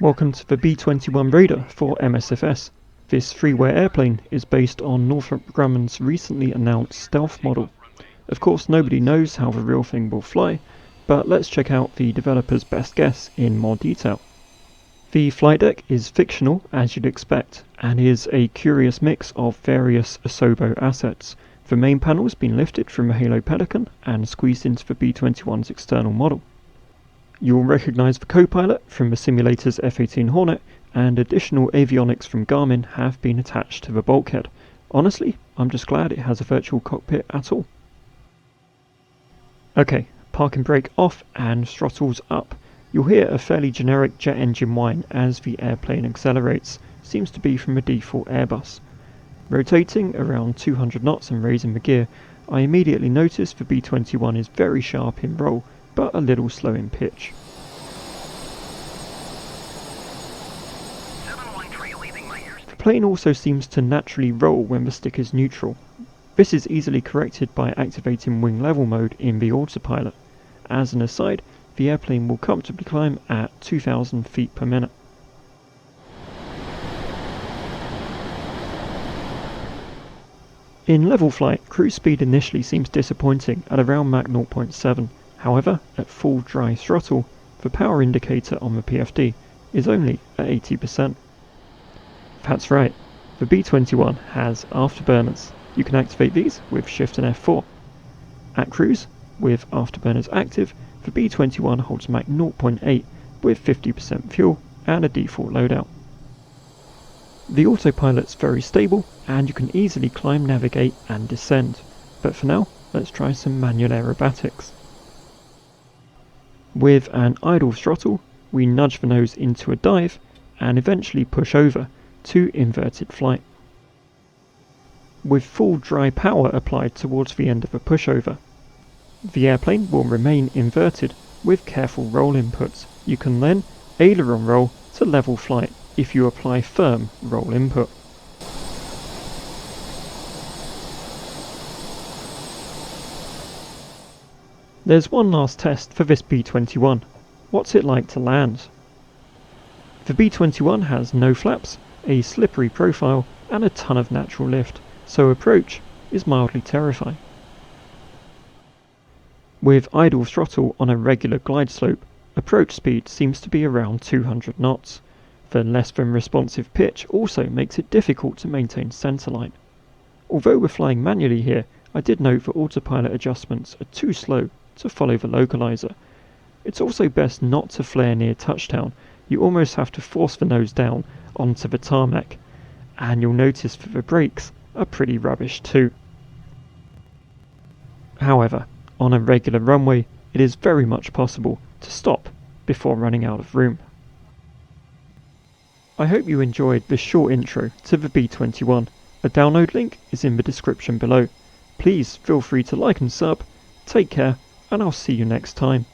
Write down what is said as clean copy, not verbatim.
Welcome to the B-21 Raider for MSFS. This freeware airplane is based on Northrop Grumman's recently announced stealth model. Of course, nobody knows how the real thing will fly, but let's check out the developer's best guess in more detail. The flight deck is fictional, as you'd expect, and is a curious mix of various Asobo assets. The main panel has been lifted from a Halo Pelican and squeezed into the B-21's external model. You'll recognise the co-pilot from the simulator's F-18 Hornet, and additional avionics from Garmin have been attached to the bulkhead. Honestly, I'm just glad it has a virtual cockpit at all. Okay, park and brake off and throttles up. You'll hear a fairly generic jet engine whine as the airplane accelerates. Seems to be from a default Airbus. Rotating around 200 knots and raising the gear, I immediately notice the B-21 is very sharp in roll, but a little slow in pitch. The plane also seems to naturally roll when the stick is neutral. This is easily corrected by activating wing level mode in the autopilot. As an aside, the airplane will comfortably climb at 2,000 feet per minute. In level flight, cruise speed initially seems disappointing at around Mach 0.7. However, at full dry throttle, the power indicator on the PFD is only at 80%. That's right, the B-21 has Afterburners. You can activate these with Shift and F4. At cruise, with Afterburners active, the B-21 holds Mach 0.8 with 50% fuel and a default loadout. The autopilot's very stable and you can easily climb, navigate and descend. But for now, let's try some manual aerobatics. With an idle throttle, we nudge the nose into a dive and eventually push over to inverted flight. With full dry power applied towards the end of a pushover, the airplane will remain inverted with careful roll inputs. You can then aileron roll to level flight if you apply firm roll input. There's one last test for this B-21. What's it like to land? The B-21 has no flaps, a slippery profile and a ton of natural lift, so approach is mildly terrifying. With idle throttle on a regular glide slope, approach speed seems to be around 200 knots. The less than responsive pitch also makes it difficult to maintain centerline. Although we're flying manually here, I did note that autopilot adjustments are too slow to follow the localizer. It's also best not to flare near touchdown. You almost have to force the nose down onto the tarmac, and you'll notice that the brakes are pretty rubbish too. However, on a regular runway, it is very much possible to stop before running out of room. I hope you enjoyed this short intro to the B-21. A download link is in the description below. Please feel free to like and sub. Take care, and I'll see you next time.